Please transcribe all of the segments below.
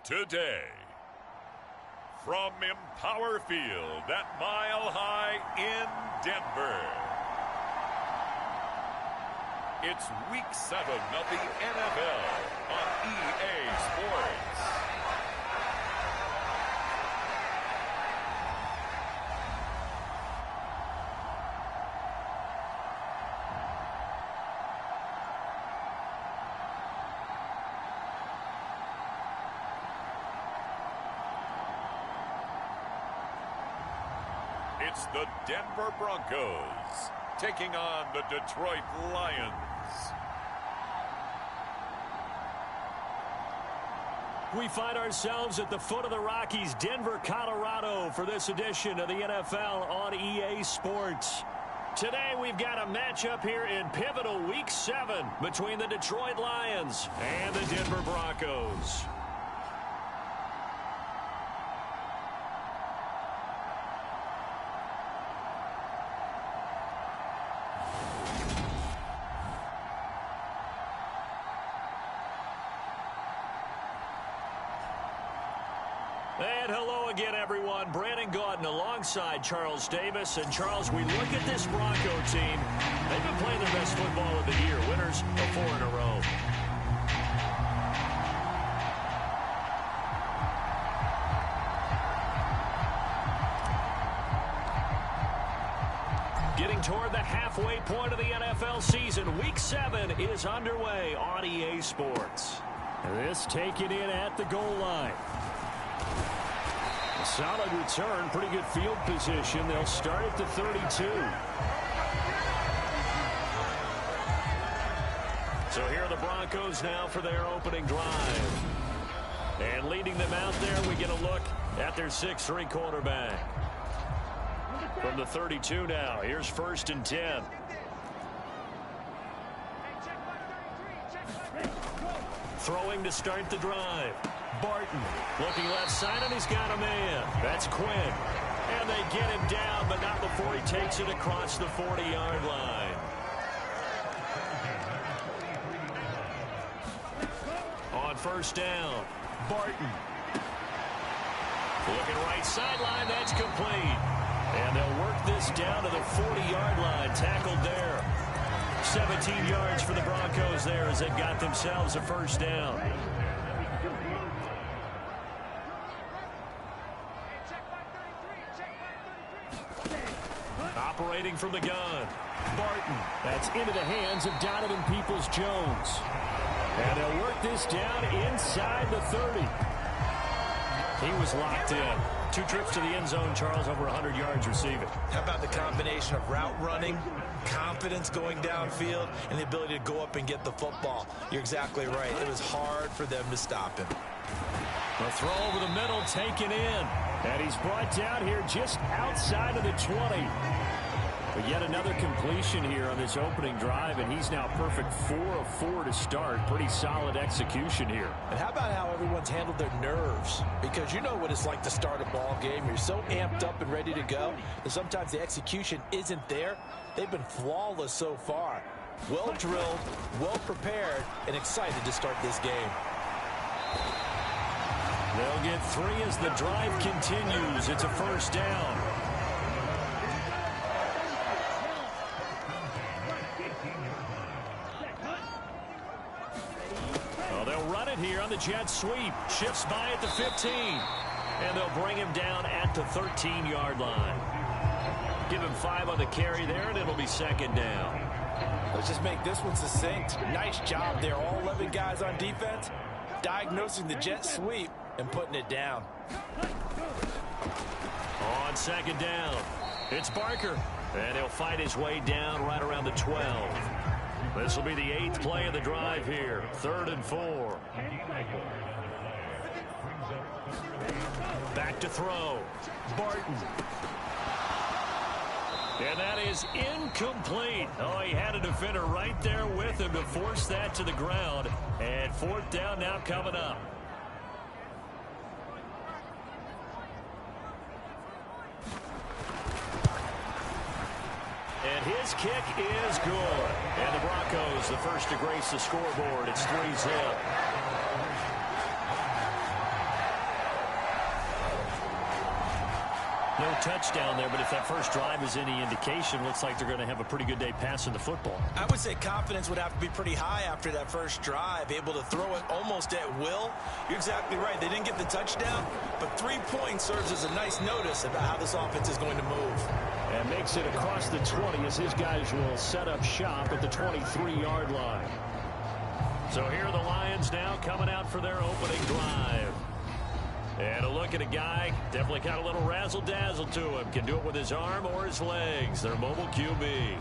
Today, from Empower Field at Mile High in Denver, it's Week 7 of the NFL on EA Sports. It's the Denver Broncos taking on the Detroit Lions. We find ourselves at the foot of the Rockies, Denver, Colorado, for this edition of the NFL on EA Sports. Today we've got a matchup here in pivotal Week 7 between the Detroit Lions and the Denver Broncos. And hello again, everyone. Brandon Gaudin alongside Charles Davis. And, Charles, we look at this Bronco team. They've been playing their best football of the year. Winners of 4 in a row. Getting toward the halfway point of the NFL season. Week 7 is underway on EA Sports. This taken in at the goal line. Solid return, pretty good field position. They'll start at the 32. So here are the Broncos now for their opening drive. And leading them out there, we get a look at their 6'3" quarterback. From the 32 now, here's 1st and 10. Throwing to start the drive. Barton looking left side, and he's got a man. That's Quinn. And they get him down, but not before he takes it across the 40-yard line. On 1st down, Barton. Looking right sideline, that's complete. And they'll work this down to the 40-yard line, tackled there. 17 yards for the Broncos there as they got themselves a 1st down. Operating from the gun, Barton. That's into the hands of Donovan Peoples-Jones. And they'll work this down inside the 30. He was locked in. 2 trips to the end zone, Charles, over 100 yards receiving. How about the combination of route running, confidence going downfield, and the ability to go up and get the football? You're exactly right. It was hard for them to stop him. A throw over the middle taken in. And he's brought down here just outside of the 20. But yet another completion here on this opening drive, and he's now perfect 4 of 4 to start. Pretty solid execution here. And how about how everyone's handled their nerves? Because you know what it's like to start a ball game. You're so amped up and ready to go, and sometimes the execution isn't there. They've been flawless so far. Well drilled, well prepared, and excited to start this game. They'll get 3 as the drive continues. It's a 1st down. Well, they'll run it here on the jet sweep. Shifts by at the 15. And they'll bring him down at the 13-yard line. Give him 5 on the carry there, and it'll be 2nd down. Let's just make this one succinct. Nice job there. All 11 guys on defense diagnosing the jet sweep and putting it down. On 2nd down, it's Barker. And he'll fight his way down right around the 12. This will be the 8th play of the drive here. 3rd and 4. Back to throw. Barton. And that is incomplete. Oh, he had a defender right there with him to force that to the ground. And 4th down now coming up. And his kick is good. And the Broncos, the first to grace the scoreboard. It's 3-zip. no touchdown there, but if that first drive is any indication, looks like they're going to have a pretty good day passing the football. I would say confidence would have to be pretty high after that first drive, able to throw it almost at will. You're exactly right. They didn't get the touchdown, but 3 points serves as a nice notice about how this offense is going to move. And makes it across the 20 as his guys will set up shop at the 23-yard line. So here are the Lions now coming out for their opening drive. And a look at a guy, definitely got a little razzle-dazzle to him. Can do it with his arm or his legs. Their mobile QB.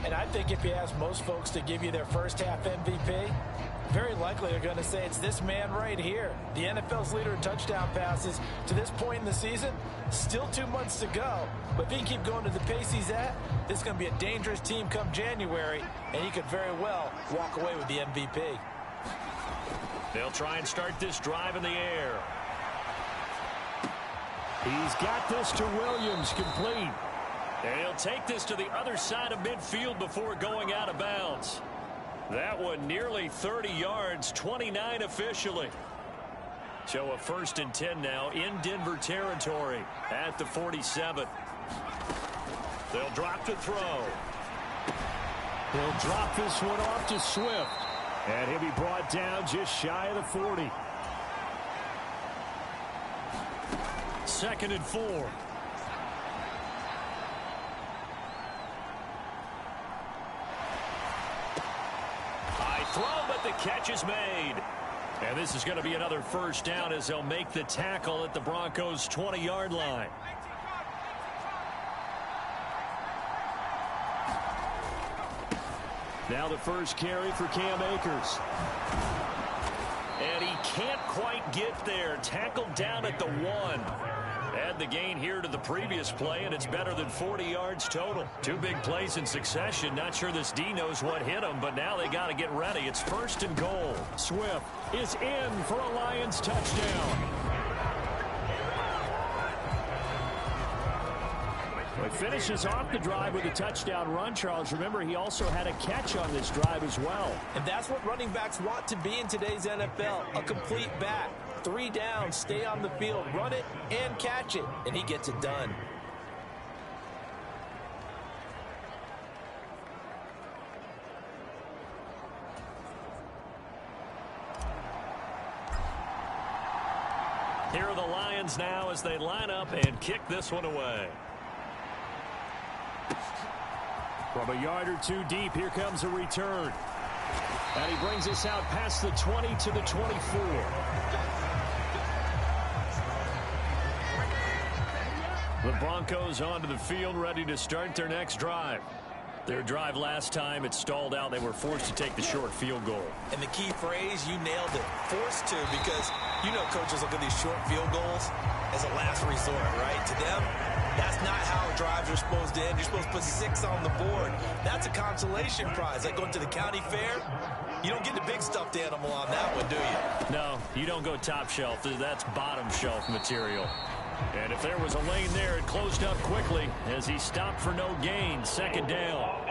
And I think if you ask most folks to give you their first half MVP, very likely they're going to say it's this man right here. The NFL's leader in touchdown passes to this point in the season. Still 2 months to go. But if he can keep going to the pace he's at, this is going to be a dangerous team come January. And he could very well walk away with the MVP. They'll try and start this drive in the air. He's got this to Williams, complete. And he'll take this to the other side of midfield before going out of bounds. That one nearly 30 yards, 29 officially. So a 1st and 10 now in Denver territory at the 47. They'll drop to throw. He'll drop this one off to Swift. And he'll be brought down just shy of the 40. 2nd and 4. High throw, but the catch is made. And this is going to be another 1st down as they'll make the tackle at the Broncos' 20-yard line. Now the first carry for Cam Akers. And he can't quite get there. Tackled down at the 1. Add the gain here to the previous play, and it's better than 40 yards total. 2 big plays in succession. Not sure this D knows what hit him, but now they got to get ready. It's 1st and goal. Swift is in for a Lions touchdown. He finishes off the drive with a touchdown run, Charles. Remember, he also had a catch on this drive as well. And that's what running backs want to be in today's NFL, a complete back. 3 downs, stay on the field, run it, and catch it. And he gets it done. Here are the Lions now as they line up and kick this one away. From a yard or 2 deep, here comes a return. And he brings us out past the 20 to the 24. The Broncos onto the field, ready to start their next drive. Their drive last time, it stalled out. They were forced to take the short field goal. And the key phrase, you nailed it. Forced to, because you know coaches look at these short field goals as a last resort, right? To them, that's not how drives are supposed to end. You're supposed to put 6 on the board. That's a consolation prize. Like going to the county fair, you don't get the big stuffed animal on that one, do you? No, you don't go top shelf. That's bottom shelf material. And if there was a lane there, it closed up quickly as he stopped for no gain. 2nd down.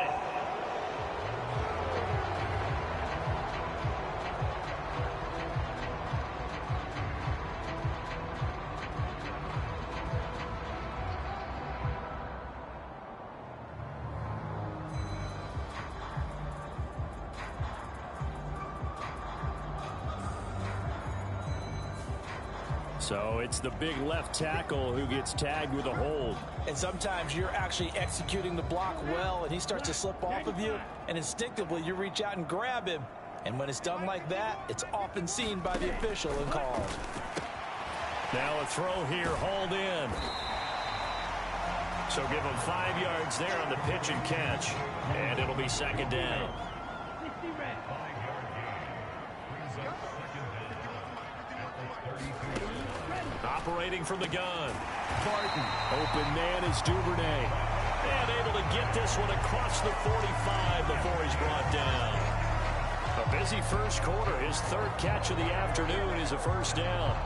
So it's the big left tackle who gets tagged with a hold. And sometimes you're actually executing the block well, and he starts to slip off of you, and instinctively you reach out and grab him. And when it's done like that, it's often seen by the official and called. Now a throw here, hauled in. So give him 5 yards there on the pitch and catch. And it'll be 2nd down. Operating from the gun. Barton. Open man is Duvernay. And able to get this one across the 45 before he's brought down. A busy first quarter. His 3rd catch of the afternoon is a 1st down.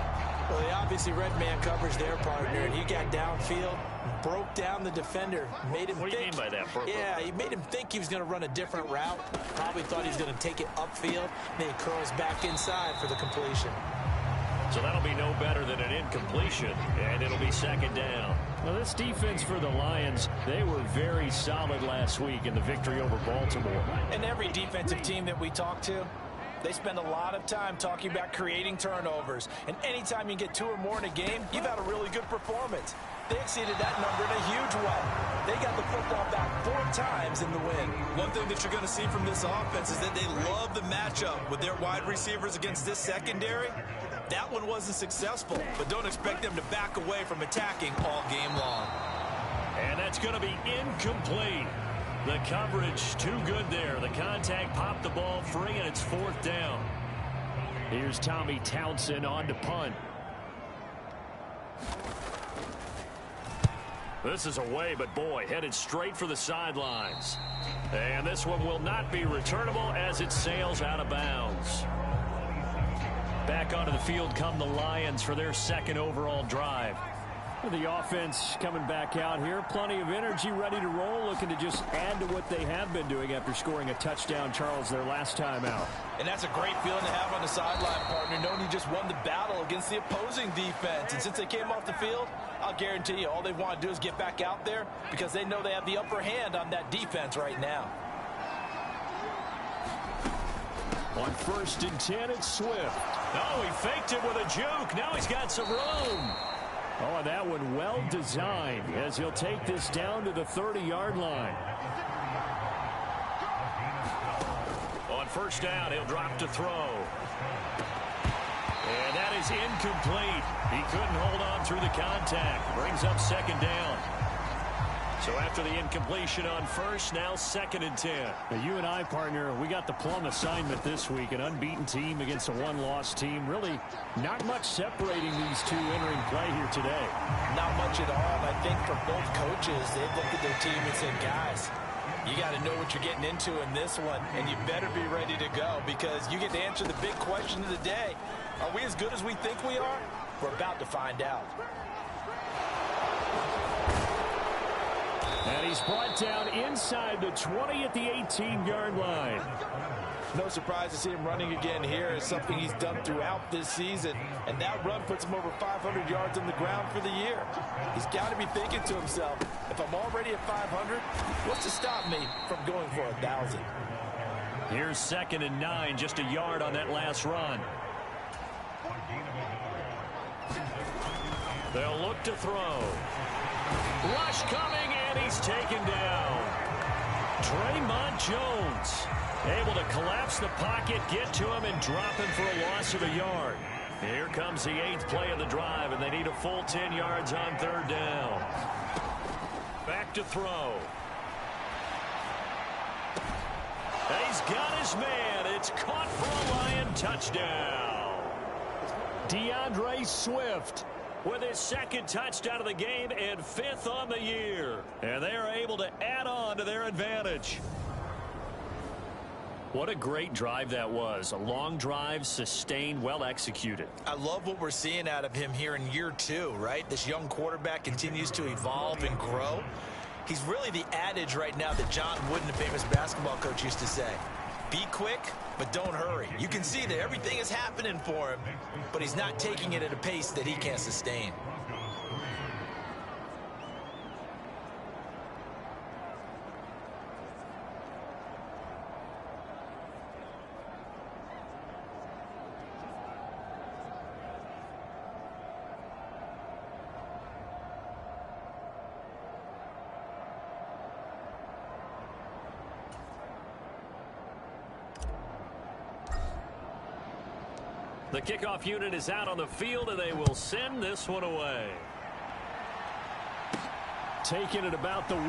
Well, they obviously red man coverage their partner, and he got downfield, broke down the defender, made him think. What do you mean by that, Purple? Yeah, he made him think he was going to run a different route. Probably thought he was going to take it upfield. Then he curls back inside for the completion. So that'll be no better than an incompletion, and it'll be second down. Well, this defense for the Lions, they were very solid last week in the victory over Baltimore. And every defensive team that we talk to, they spend a lot of time talking about creating turnovers. And anytime you get 2 or more in a game, you've had a really good performance. They exceeded that number in a huge way. They got the football back 4 times in the win. One thing that you're going to see from this offense is that they love the matchup with their wide receivers against this secondary. That one wasn't successful, but don't expect them to back away from attacking all game long. And that's going to be incomplete. The coverage too good there. The contact popped the ball free, and it's 4th down. Here's Tommy Townsend on to punt. This is away, but boy, headed straight for the sidelines. And this one will not be returnable as it sails out of bounds. Back onto the field come the Lions for their 2nd overall drive. The offense coming back out here. Plenty of energy, ready to roll, looking to just add to what they have been doing after scoring a touchdown, Charles, their last time out. And that's a great feeling to have on the sideline, partner, knowing you just won the battle against the opposing defense. And since they came off the field, I'll guarantee you all they want to do is get back out there because they know they have the upper hand on that defense right now. On 1st and 10, it's Swift. Oh, he faked it with a juke. Now he's got some room. Oh, that one well designed as he'll take this down to the 30-yard line. On 1st down, he'll drop to throw. And that is incomplete. He couldn't hold on through the contact. Brings up 2nd down. So after the incompletion on 1st, now 2nd and 10. Now you and I, partner, we got the plum assignment this week. An unbeaten team against a 1-loss team. Really not much separating these two entering play here today. Not much at all. I think for both coaches, they've looked at their team and said, guys, you got to know what you're getting into in this one, and you better be ready to go because you get to answer the big question of the day. Are we as good as we think we are? We're about to find out. And he's brought down inside the 20 at the 18-yard line. No surprise to see him running again here. It's something he's done throughout this season. And that run puts him over 500 yards on the ground for the year. He's got to be thinking to himself, if I'm already at 500, what's to stop me from going for 1,000? Here's 2nd and 9, just a yard on that last run. They'll look to throw. Rush coming, and he's taken down. Draymond Jones able to collapse the pocket, get to him, and drop him for a loss of a yard. Here comes the 8th play of the drive, and they need a full 10 yards on 3rd down. Back to throw. And he's got his man. It's caught for a Lion touchdown. DeAndre Swift with his 2nd touchdown of the game and 5th on the year. And they are able to add on to their advantage. What a great drive that was. A long drive, sustained, well executed. I love what we're seeing out of him here in year 2, right? This young quarterback continues to evolve and grow. He's really the adage right now that John Wooden, the famous basketball coach, used to say. Be quick, but don't hurry. You can see that everything is happening for him, but he's not taking it at a pace that he can't sustain. The kickoff unit is out on the field, and they will send this one away. Taking it about the 1.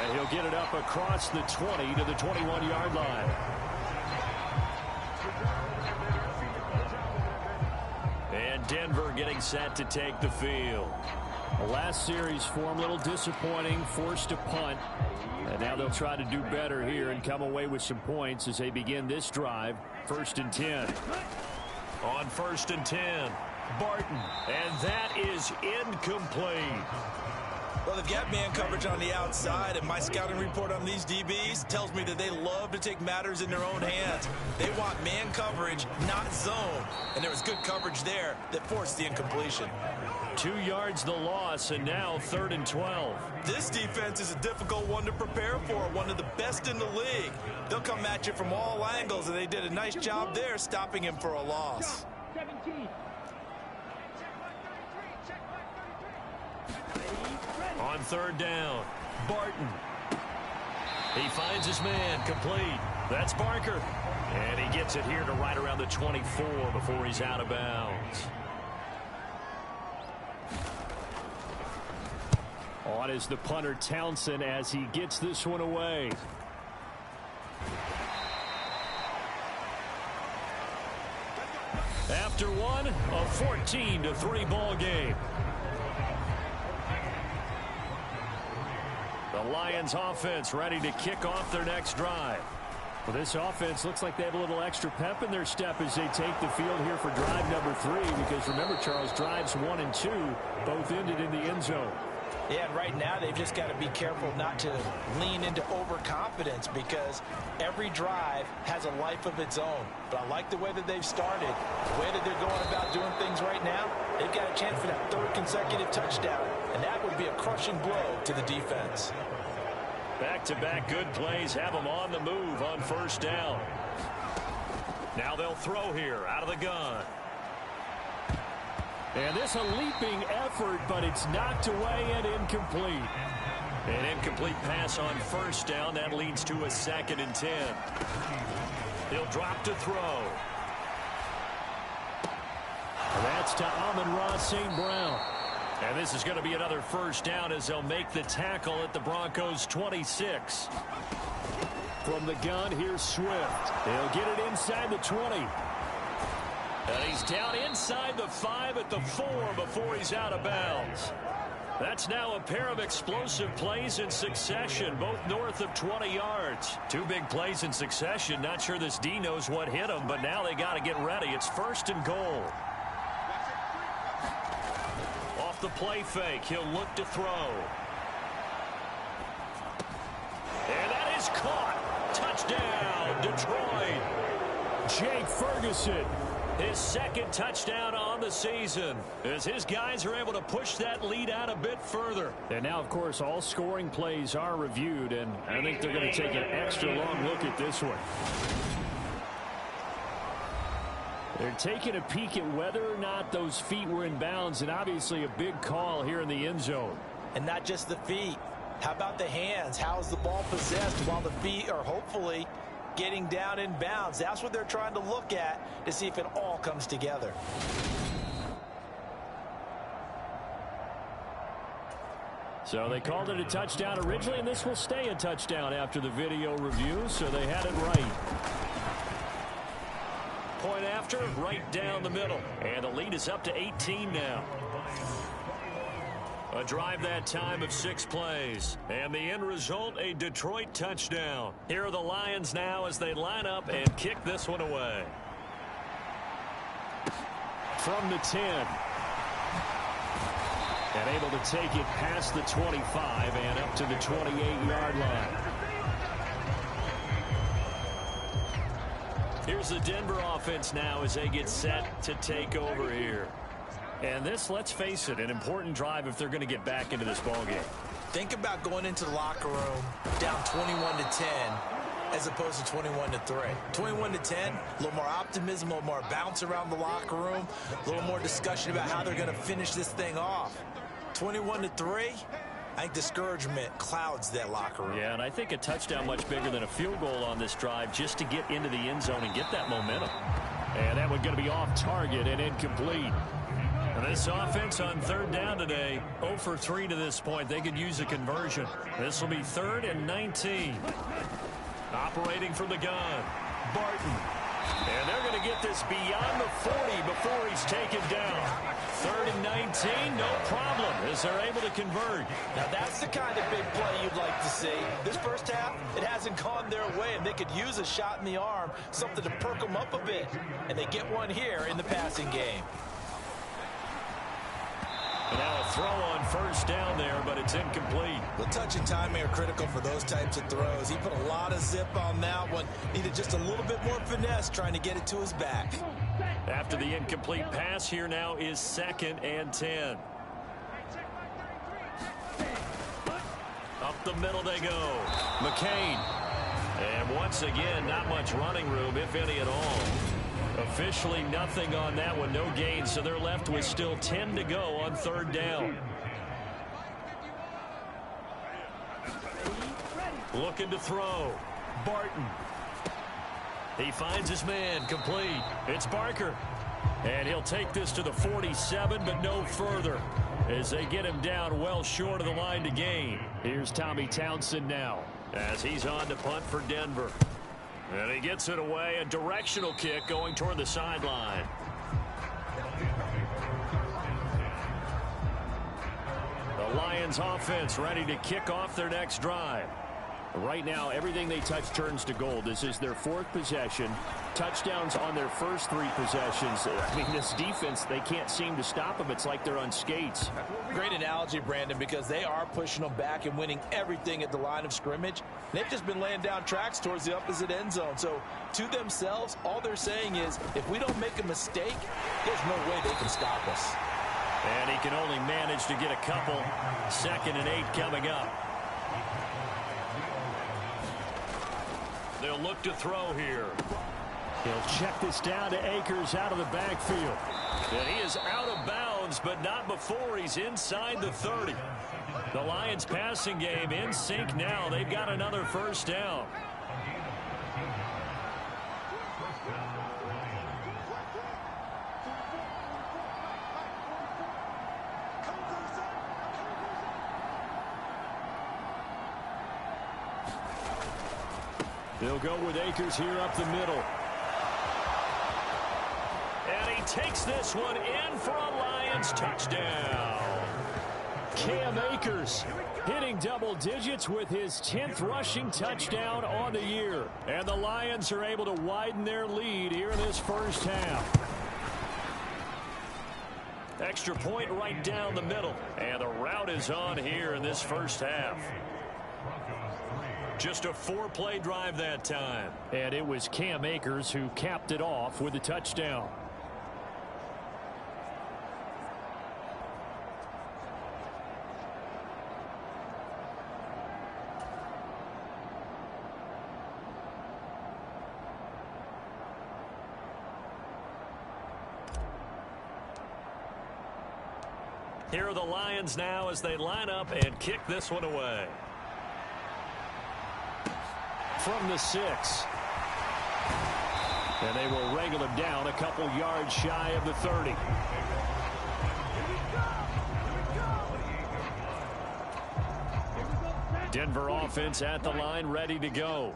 And he'll get it up across the 20 to the 21-yard line. And Denver getting set to take the field. The last series for him, a little disappointing, forced to punt. And now they'll try to do better here and come away with some points as they begin this drive. 1st and 10. On 1st and 10, Barton. And that is incomplete. Well, they've got man coverage on the outside, and my scouting report on these DBs tells me that they love to take matters in their own hands. They want man coverage, not zone. And there was good coverage there that forced the incompletion. 2 yards the loss, and now 3rd and 12. This defense is a difficult one to prepare for, one of the best in the league. They'll come at you from all angles, and they did a nice job there stopping him for a loss. 17. On 3rd down, Barton. He finds his man, complete. That's Barker. And he gets it here to right around the 24 before he's out of bounds. On is the punter, Townsend, as he gets this one away. After one, a 14-3 ball game. The Lions offense ready to kick off their next drive. Well, this offense looks like they have a little extra pep in their step as they take the field here for drive number 3, because remember, Charles, drives 1 and 2 both ended in the end zone. Yeah, and right now they've just got to be careful not to lean into overconfidence, because every drive has a life of its own. But I like the way that they've started, the way that they're going about doing things right now. They've got a chance for that 3rd consecutive touchdown, and that would be a crushing blow to the defense. Back-to-back good plays have them on the move on 1st down. Now they'll throw here out of the gun. And this a leaping effort, but it's knocked away and incomplete. An incomplete pass on 1st down. That leads to a 2nd and 10. He'll drop to throw. That's to Amon-Ra St. Brown. And this is going to be another 1st down as they'll make the tackle at the Broncos' 26. From the gun, here's Swift. They'll get it inside the 20. And he's down inside the 5 at the 4 before he's out of bounds. That's now a pair of explosive plays in succession, both north of 20 yards. 2 big plays in succession. Not sure this D knows what hit him, but now they got to get ready. It's 1st and goal. Off the play fake, he'll look to throw. And that is caught. Touchdown, Detroit. Jake Ferguson. His 2nd touchdown on the season, as his guys are able to push that lead out a bit further. And now, of course, all scoring plays are reviewed, and I think they're going to take an extra long look at this one. They're taking a peek at whether or not those feet were in bounds, and obviously a big call here in the end zone. And not just the feet. How about the hands? How is the ball possessed while the feet are hopefully getting down in bounds? That's what they're trying to look at to see if it all comes together. So they called it a touchdown originally, and this will stay a touchdown after the video review, so they had it right. Point after, right down the middle. And the lead is up to 18 now. A drive that time of 6 plays. And the end result, a Detroit touchdown. Here are the Lions now as they line up and kick this one away. From the 10. And able to take it past the 25 and up to the 28-yard line. Here's the Denver offense now as they get set to take over here. And this, let's face it, an important drive if they're going to get back into this ballgame. Think about going into the locker room down 21-10 as opposed to 21-3. 21-10, a little more optimism, a little more bounce around the locker room, a little more discussion about how they're going to finish this thing off. 21-3, I think discouragement clouds that locker room. Yeah, and I think a touchdown much bigger than a field goal on this drive just to get into the end zone and get that momentum. And that one going to be off target and incomplete. And this offense on 3rd down today, 0 for 3 to this point. They could use a conversion. This will be 3rd and 19. Operating from the gun, Barton. And they're going to get this beyond the 40 before he's taken down. 3rd and 19, no problem, as they're able to convert. Now that's the kind of big play you'd like to see. This first half, it hasn't gone their way, and they could use a shot in the arm, something to perk them up a bit. And they get one here in the passing game. And now a throw on first down there, but it's incomplete. The touch and timing are critical for those types of throws. He put a lot of zip on that one. Needed just a little bit more finesse trying to get it to his back. After the incomplete pass, here now is 2nd and 10. Up the middle they go. McCain. And once again, not much running room, if any at all. Officially nothing on that one, no gain, so they're left with still 10 to go on 3rd down. Looking to throw. Barton. He finds his man, complete. It's Barker. And he'll take this to the 47, but no further, as they get him down well short of the line to gain. Here's Tommy Townsend now, as he's on to punt for Denver. And he gets it away, a directional kick going toward the sideline. The Lions offense ready to kick off their next drive. Right now, everything they touch turns to gold. This is their 4th possession. Touchdowns on their first 3 possessions. I mean, this defense, they can't seem to stop them. It's like they're on skates. Great analogy, Brandon, because they are pushing them back and winning everything at the line of scrimmage. They've just been laying down tracks towards the opposite end zone. So, to themselves, all they're saying is, if we don't make a mistake, there's no way they can stop us. And he can only manage to get a couple. 2nd and 8 coming up. They'll look to throw here. He'll check this down to Akers out of the backfield. And he is out of bounds, but not before he's inside the 30. The Lions passing game in sync now. They've got another first down. They'll go with Akers here up the middle. And he takes this one in for a Lions touchdown. Cam Akers hitting double digits with his 10th rushing touchdown on the year. And the Lions are able to widen their lead here in this first half. Extra point right down the middle. And the route is on here in this first half. Just a 4-play drive that time. And it was Cam Akers who capped it off with a touchdown. Here are the Lions now as they line up and kick this one away. From the 6. And they will wrangle him down a couple yards shy of the 30. Denver offense at the line, ready to go.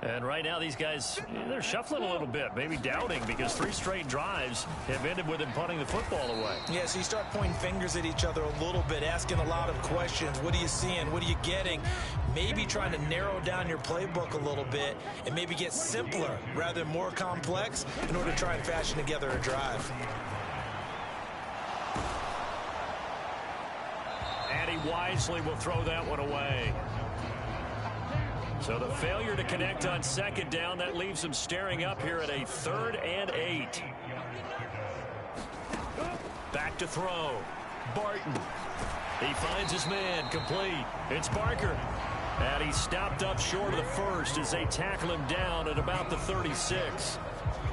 And right now these guys, they're shuffling a little bit, maybe doubting, because 3 straight drives have ended with them punting the football away. Yeah, so you start pointing fingers at each other a little bit, asking a lot of questions. What are you seeing? What are you getting? Maybe trying to narrow down your playbook a little bit and maybe get simpler rather than more complex in order to try and fashion together a drive. And he wisely will throw that one away. So the failure to connect on 2nd down, that leaves him staring up here at a 3rd and 8. Back to throw. Barton. He finds his man, complete. It's Barker. And he's stopped up short of the 1st as they tackle him down at about the 36.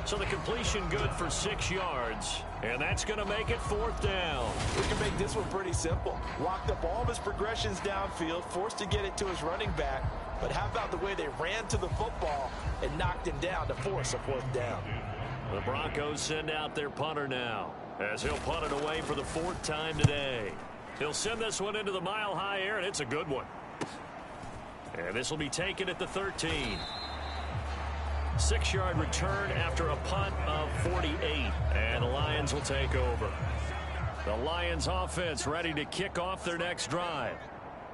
So the completion good for 6 yards. And that's going to make it 4th down. We can make this one pretty simple. Locked up all of his progressions downfield, forced to get it to his running back. But how about the way they ran to the football and knocked him down to force a 4th down? The Broncos send out their punter now, as he'll punt it away for the 4th time today. He'll send this one into the mile-high air, and it's a good one. And this will be taken at the 13. 6-yard return after a punt of 48. And the Lions will take over. The Lions offense ready to kick off their next drive.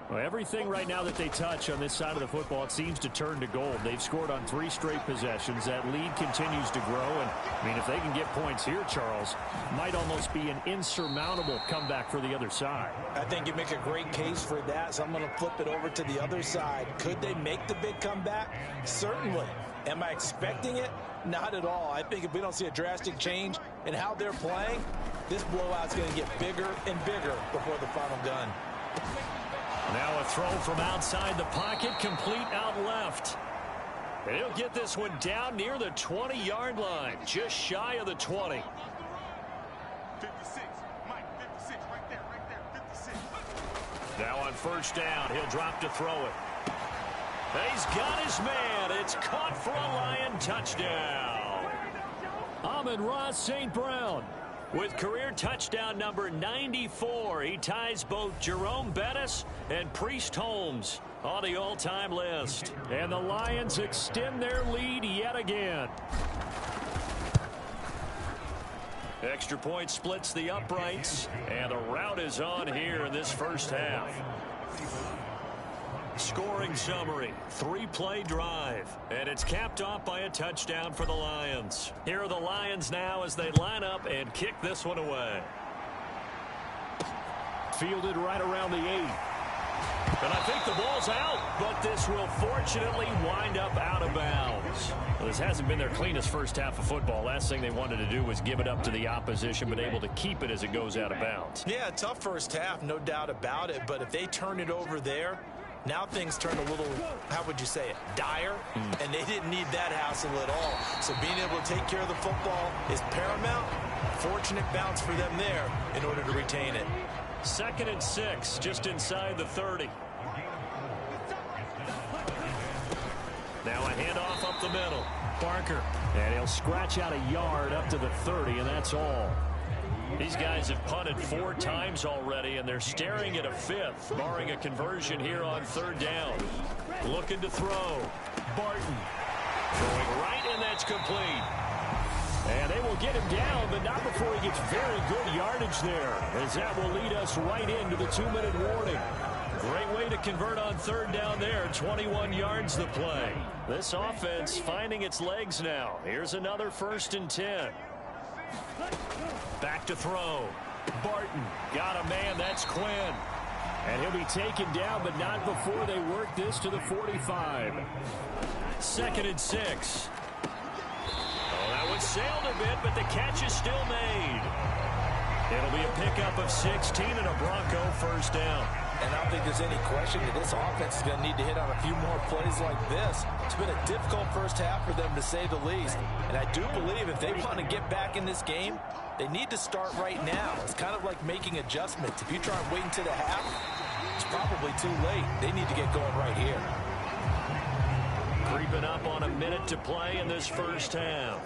Well, everything right now that they touch on this side of the football, it seems to turn to gold. They've scored on 3 straight possessions. That lead continues to grow. And, I mean, if they can get points here, Charles, might almost be an insurmountable comeback for the other side. I think you make a great case for that, so I'm going to flip it over to the other side. Could they make the big comeback? Certainly. Am I expecting it? Not at all. I think if we don't see a drastic change in how they're playing, this blowout's going to get bigger and bigger before the final gun. Now a throw from outside the pocket, complete out left. And he'll get this one down near the 20-yard line, just shy of the 20. 56, Mike, 56, right there, 56. Now on first down, he'll drop to throw it. He's got his man. It's caught for a Lion touchdown. Amon-Ra St. Brown with career touchdown number 94. He ties both Jerome Bettis and Priest Holmes on the all-time list. And the Lions extend their lead yet again. Extra point splits the uprights, and the route is on here in this first half. Scoring summary, 3-play drive, and it's capped off by a touchdown for the Lions. Here are the Lions now as they line up and kick this one away. Fielded right around the 8. And I think the ball's out, but this will fortunately wind up out of bounds. Well, this hasn't been their cleanest first half of football. Last thing they wanted to do was give it up to the opposition, but able to keep it as it goes out of bounds. Yeah, tough first half, no doubt about it, but if they turn it over there, now things turn a little, how would you say it, dire, and they didn't need that hassle at all. So being able to take care of the football is paramount. Fortunate bounce for them there in order to retain it. 2nd and 6, just inside the 30. Now a handoff up the middle. Barker, and he'll scratch out a yard up to the 30, and that's all. These guys have punted 4 times already, and they're staring at a 5th, barring a conversion here on 3rd down. Looking to throw. Barton throwing right, and that's complete. And they will get him down, but not before he gets very good yardage there, as that will lead us right into the 2-minute warning. Great way to convert on 3rd down there. 21 yards the play. This offense finding its legs now. Here's another 1st and 10. Back to throw. Barton got a man. That's Quinn. And he'll be taken down, but not before they work this to the 45. 2nd and 6. Oh, that one sailed a bit, but the catch is still made. It'll be a pickup of 16 and a Bronco 1st down. And I don't think there's any question that this offense is going to need to hit on a few more plays like this. It's been a difficult first half for them, to say the least. And I do believe if they want to get back in this game, they need to start right now. It's kind of like making adjustments. If you try and wait until the half, it's probably too late. They need to get going right here. Creeping up on a minute to play in this first half.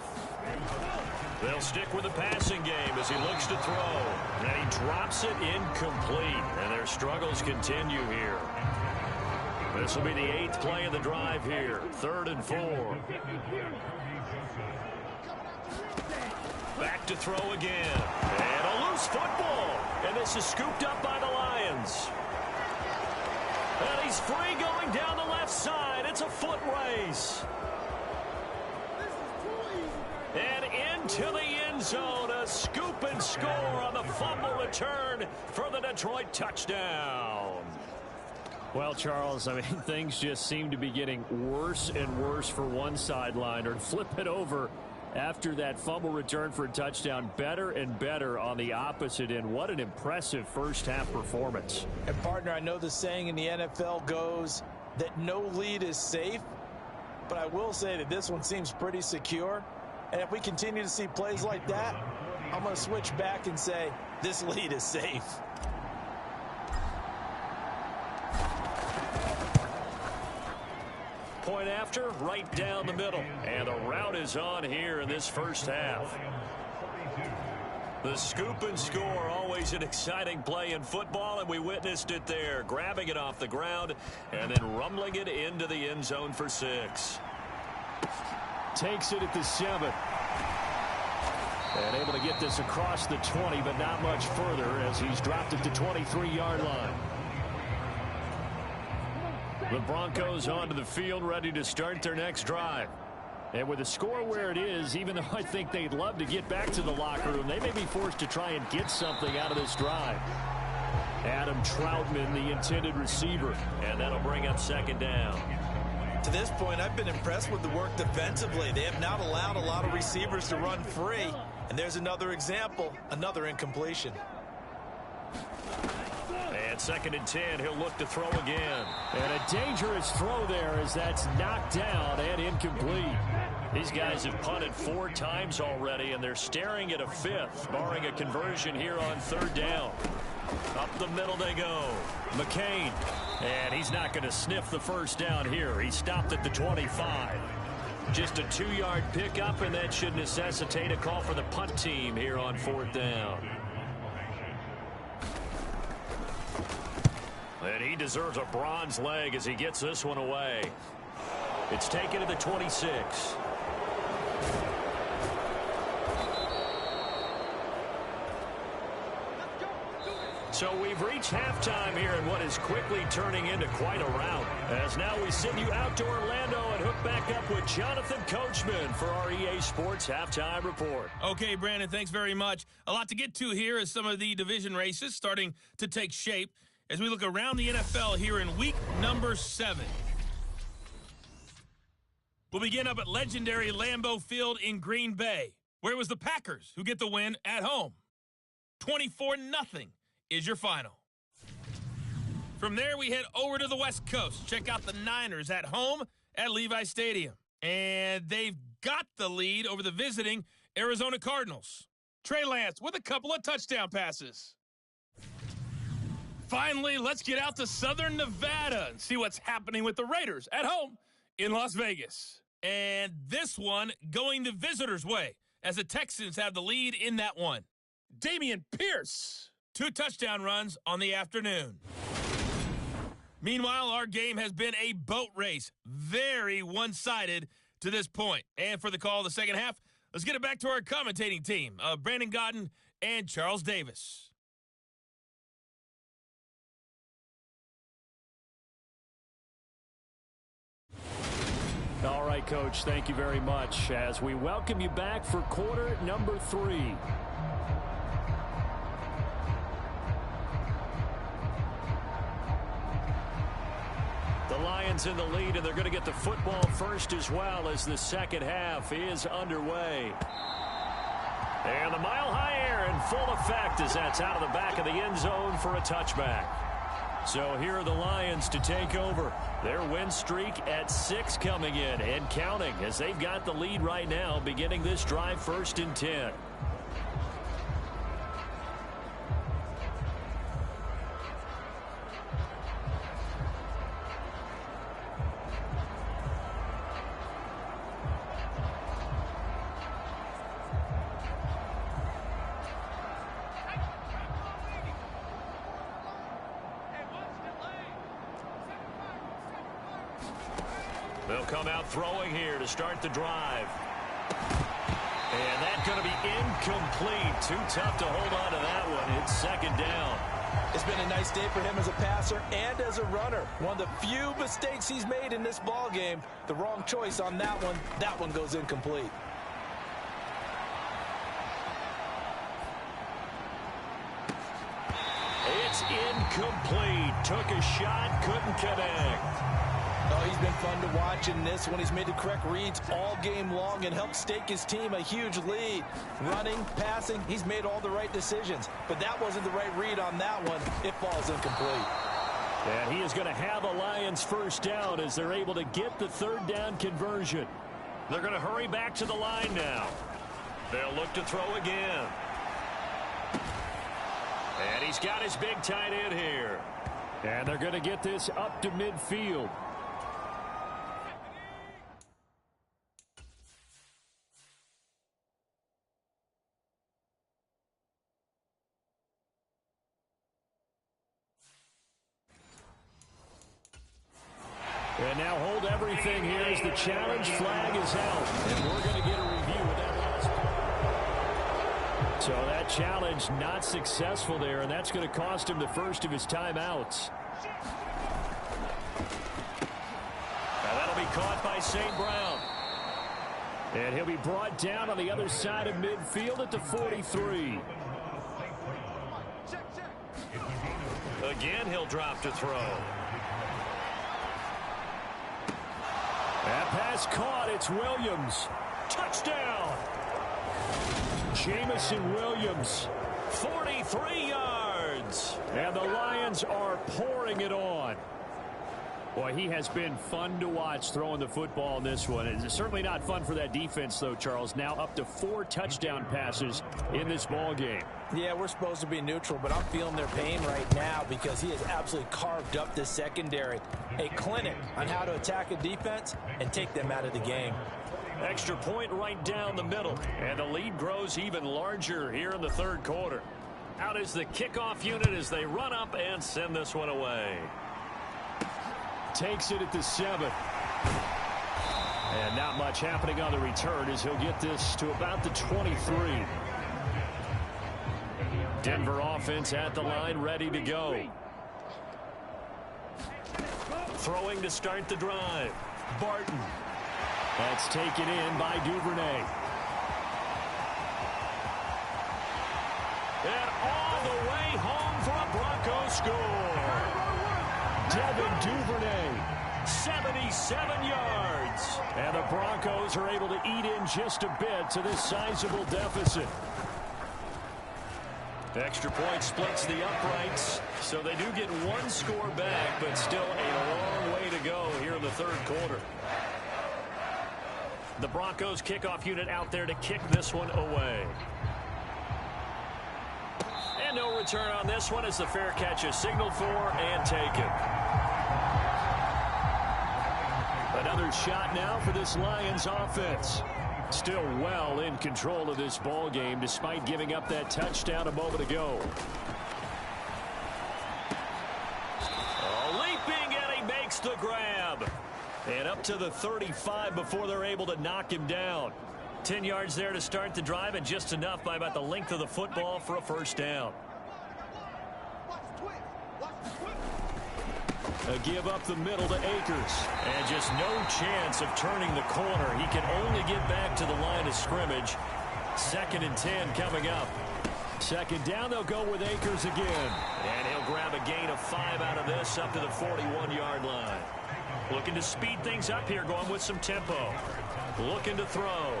They'll stick with the passing game as he looks to throw. And he drops it incomplete. And their struggles continue here. This will be the 8th play of the drive here. 3rd and 4. Back to throw again. And a loose football. And this is scooped up by the Lions. And he's free going down the left side. It's a foot race. And into the end zone, a scoop and score on the fumble return for the Detroit touchdown. Well, Charles, I mean, things just seem to be getting worse and worse for one sideline. Or flip it over after that fumble return for a touchdown. Better and better on the opposite end. What an impressive first half performance. And, partner, I know the saying in the NFL goes that no lead is safe, but I will say that this one seems pretty secure. And if we continue to see plays like that, I'm going to switch back and say this lead is safe. Point after, right down the middle. And the route is on here in this first half. The scoop and score, always an exciting play in football, and we witnessed it there. Grabbing it off the ground and then rumbling it into the end zone for 6. Takes it at the 7. And able to get this across the 20, but not much further as he's dropped it to 23-yard line. The Broncos onto the field, ready to start their next drive. And with the score where it is, even though I think they'd love to get back to the locker room, they may be forced to try and get something out of this drive. Adam Troutman, the intended receiver, and that'll bring up second down. To this point, I've been impressed with the work defensively. They have not allowed a lot of receivers to run free. And there's another example, another incompletion. And 2nd and 10, he'll look to throw again. And a dangerous throw there as that's knocked down and incomplete. These guys have punted 4 times already, and they're staring at a 5th, barring a conversion here on 3rd down. Up the middle they go. McCain. And he's not going to sniff the first down here. He stopped at the 25. Just a 2-yard pickup, and that should necessitate a call for the punt team here on 4th down. And he deserves a bronze leg as he gets this one away. It's taken to the 26. So we've reached halftime here in what is quickly turning into quite a rout. As now we send you out to Orlando and hook back up with Jonathan Coachman for our EA Sports Halftime Report. Okay, Brandon, thanks very much. A lot to get to here as some of the division races starting to take shape as we look around the NFL here in week number 7. We'll begin up at legendary Lambeau Field in Green Bay, where it was the Packers who get the win at home. 24-0 is your final. From there, we head over to the West Coast. Check out the Niners at home at Levi Stadium. And they've got the lead over the visiting Arizona Cardinals. Trey Lance with a couple of touchdown passes. Finally, let's get out to Southern Nevada and see what's happening with the Raiders at home in Las Vegas. And this one going the visitors' way as the Texans have the lead in that one. Dameon Pierce, 2 touchdown runs on the afternoon. Meanwhile, our game has been a boat race. Very one-sided to this point. And for the call of the second half, let's get it back to our commentating team of Brandon Godden and Charles Davis. All right, Coach, thank you very much as we welcome you back for quarter number 3. The Lions in the lead, and they're going to get the football first as well as the second half is underway. And the mile-high air in full effect as that's out of the back of the end zone for a touchback. So here are the Lions to take over. Their win streak at 6 coming in and counting as they've got the lead right now beginning this drive 1st and 10. They'll come out throwing here to start the drive. And that's going to be incomplete. Too tough to hold on to that one. It's 2nd down. It's been a nice day for him as a passer and as a runner. One of the few mistakes he's made in this ball game. The wrong choice on that one. That one goes incomplete. It's incomplete. Took a shot, couldn't connect. Oh, he's been fun to watch in this one. He's made the correct reads all game long and helped stake his team a huge lead. Running, passing, he's made all the right decisions. But that wasn't the right read on that one. It falls incomplete. And he is going to have a Lions first down as they're able to get the 3rd down conversion. They're going to hurry back to the line now. They'll look to throw again. And he's got his big tight end here. And they're going to get this up to midfield. And now hold everything here as the challenge flag is out. And we're going to get a review of that last play. So that challenge not successful there, and that's going to cost him the first of his timeouts. caught by St. Brown. And he'll be brought down on the other side of midfield at the 43. Again, he'll drop to throw. That pass caught. It's Williams. Touchdown. Jamison Williams, 43 yards. And the Lions are pouring it on. Boy, he has been fun to watch throwing the football in this one. It's certainly not fun for that defense, though, Charles. Now up to 4 touchdown passes in this ball game. Yeah, we're supposed to be neutral, but I'm feeling their pain right now because he has absolutely carved up this secondary. A clinic on how to attack a defense and take them out of the game. Extra point right down the middle. And the lead grows even larger here in the third quarter. Out is the kickoff unit as they run up and send this one away. Takes it at the 7. And not much happening on the return as he'll get this to about the 23. Denver offense at the line, ready to go. Throwing to start the drive. Barton. That's taken in by Duvernay. And all the way home for a Broncos score. Devin Duvernay, 77 yards. And the Broncos are able to eat in just a bit to this sizable deficit. Extra point splits the uprights, so they do get one score back, but still a long way to go here in the third quarter. The Broncos kickoff unit out there to kick this one away. And no return on this one as the fair catch is signaled for and taken. Another shot now for this Lions offense. Still well in control of this ball game despite giving up that touchdown a moment ago. Leaping, and he makes the grab. And up to the 35 before they're able to knock him down. 10 yards there to start the drive, and just enough by about the length of the football for a first down. A give up the middle to Akers. And just no chance of turning the corner. He can only get back to the line of scrimmage. 2nd and 10 coming up. Second down, they'll go with Akers again. And he'll grab a gain of 5 out of this up to the 41-yard line. Looking to speed things up here, going with some tempo. Looking to throw.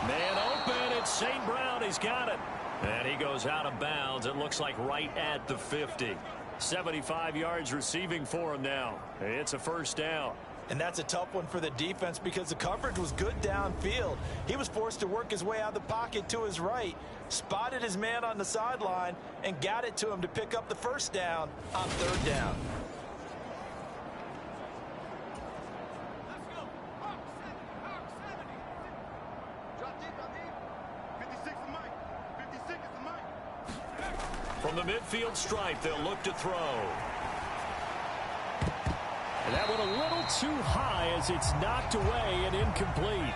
Man open, it's St. Brown. He's got it. And he goes out of bounds, it looks like right at the 50. 75 yards receiving for him now. It's a first down. And that's a tough one for the defense because the coverage was good downfield. He was forced to work his way out of the pocket to his right, spotted his man on the sideline, and got it to him to pick up the first down on 3rd down. From the midfield stripe, they'll look to throw. And that one a little too high as it's knocked away and incomplete.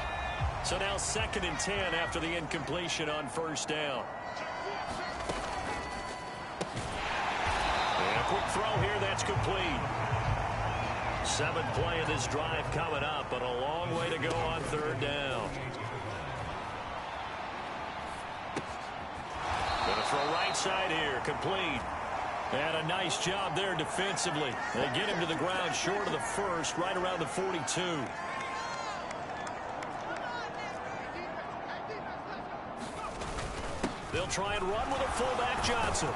So now 2nd and 10 after the incompletion on first down. And a quick throw here, that's complete. 7th play of this drive coming up, but a long way to go on 3rd down. Going to throw right side here, complete. And a nice job there defensively. They get him to the ground short of the first, right around the 42. They'll try and run with a fullback, Johnson.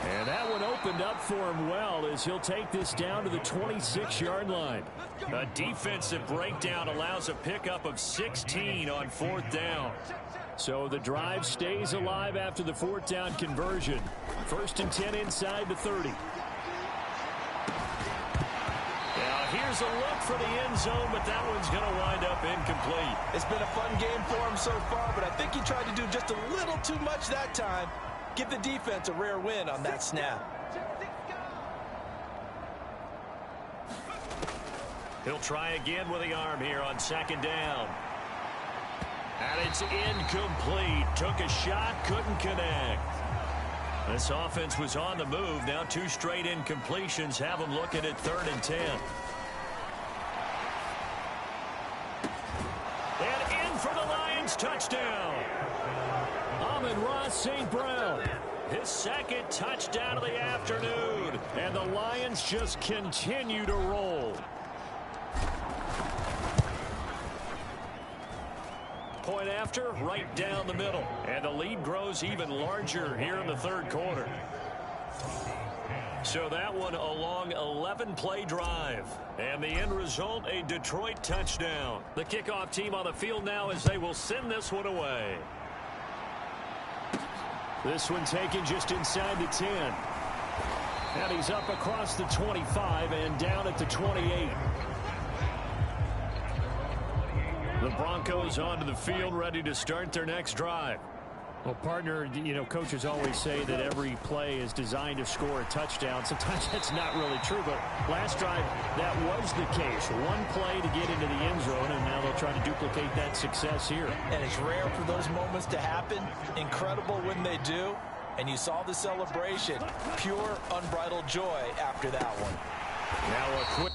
And that one opened up for him well as he'll take this down to the 26-yard line. A defensive breakdown allows a pickup of 16 on 4th down. So the drive stays alive after the 4th down conversion. 1st and 10 inside the 30. Now here's a look for the end zone, but that one's going to wind up incomplete. It's been a fun game for him so far, but I think he tried to do just a little too much that time. Give the defense a rare win on that snap. He'll try again with the arm here on 2nd down. And it's incomplete. Took a shot, couldn't connect. This offense was on the move. Now 2 straight incompletions have them looking at 3rd and 10. And in for the Lions touchdown. Amon-Ra St. Brown. His 2nd touchdown of the afternoon. And the Lions just continue to roll. Point after, right down the middle. And the lead grows even larger here in the 3rd quarter. So that one a long 11-play drive. And the end result, a Detroit touchdown. The kickoff team on the field now as they will send this one away. This one taken just inside the 10. And he's up across the 25 and down at the 28. The Broncos onto the field, ready to start their next drive. Well, partner, you know, coaches always say that every play is designed to score a touchdown. Sometimes that's not really true, but last drive, that was the case. One play to get into the end zone, and now they'll try to duplicate that success here. And it's rare for those moments to happen. Incredible when they do. And you saw the celebration. Pure, unbridled joy after that one. Now a quick...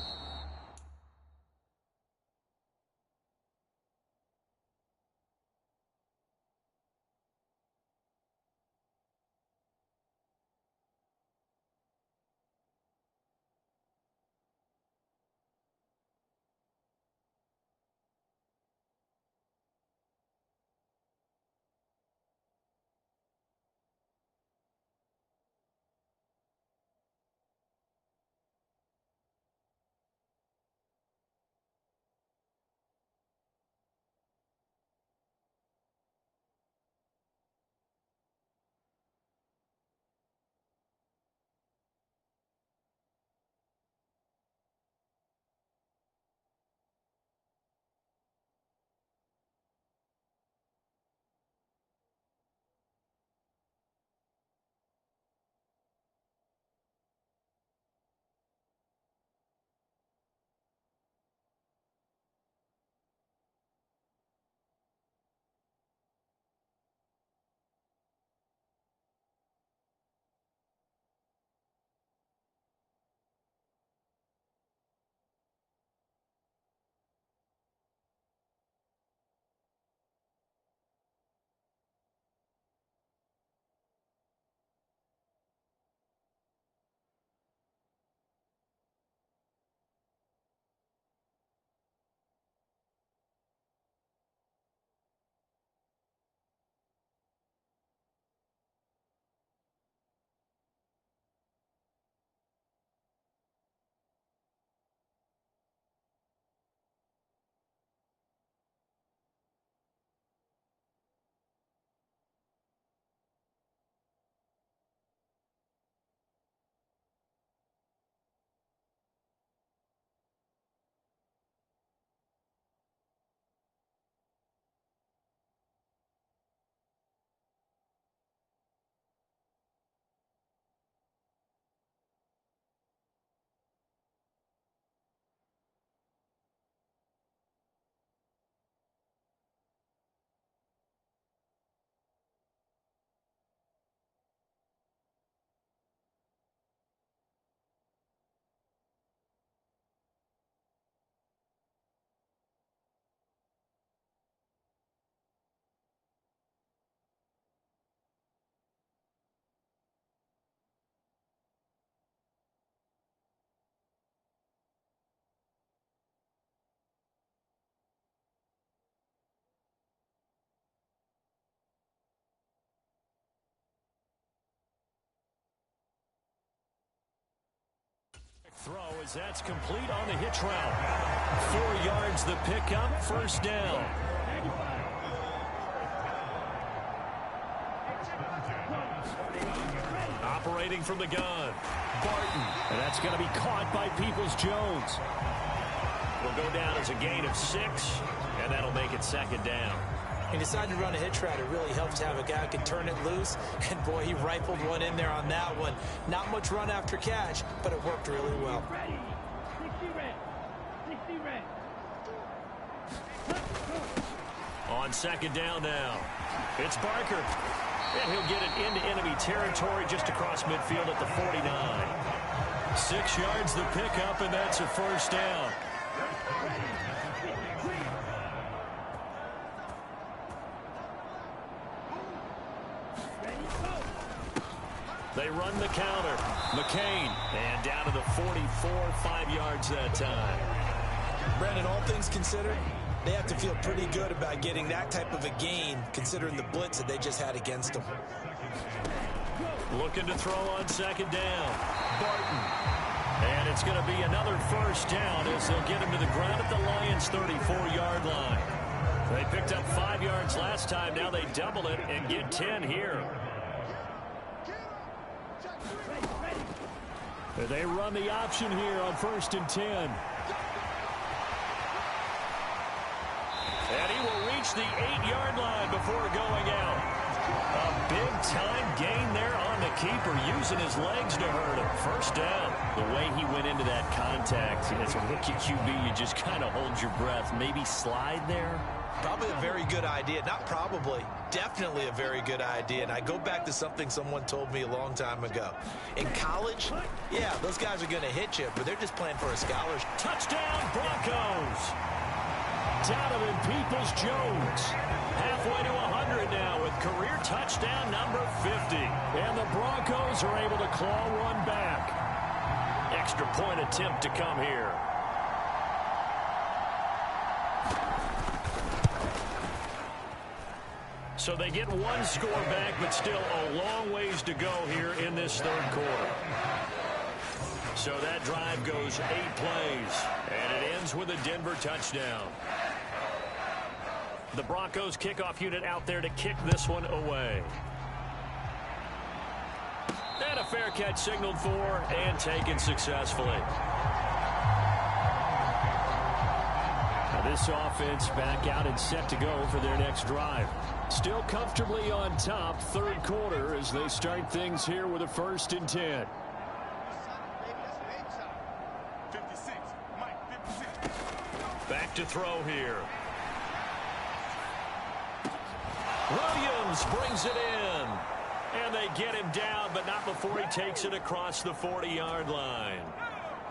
throw as that's complete on the hitch route. 4 yards the pickup, 1st down. Operating from the gun, Barton. And that's going to be caught by Peoples-Jones. Will go down as a gain of 6, and that'll make it 2nd down. He decided to run a hitch route. It really helps to have a guy who can turn it loose. And, boy, he rifled one in there on that one. Not much run after catch, but it worked really well. On 2nd down now, it's Barker. And he'll get it into enemy territory just across midfield at the 49. 6 yards the pickup, and that's a first down. They run the counter. McCain. And down to the 44, 5 yards that time. Brandon, all things considered, they have to feel pretty good about getting that type of a gain, considering the blitz that they just had against them. Looking to throw on second down. Barton. And it's going to be another first down as they'll get him to the ground at the Lions' 34-yard line. They picked up 5 yards last time. Now they double it and get 10 here. They run the option here on 1st and 10. And he will reach the 8-yard line before going out. A big-time gain there on the keeper, using his legs to hurt him. First down. The way he went into that contact, as a rookie QB, you just kind of hold your breath. Maybe slide there? Probably a very good idea. Not probably. Definitely a very good idea. And I go back to something someone told me a long time ago. In college, yeah, those guys are going to hit you, but they're just playing for a scholarship. Touchdown, Broncos. Donovan Peoples-Jones. Halfway to 100 now with career touchdown number 50. And the Broncos are able to claw one back. Extra point attempt to come here. So they get one score back, but still a long ways to go here in this third quarter. So that drive goes 8 plays, and it ends with a Denver touchdown. The Broncos kickoff unit out there to kick this one away. And a fair catch signaled for and taken successfully. Now this offense back out and set to go for their next drive. Still comfortably on top, third quarter, as they start things here with a 1st and 10. 56, Mike, 56. Back to throw here. Williams brings it in. And they get him down, but not before he takes it across the 40-yard line.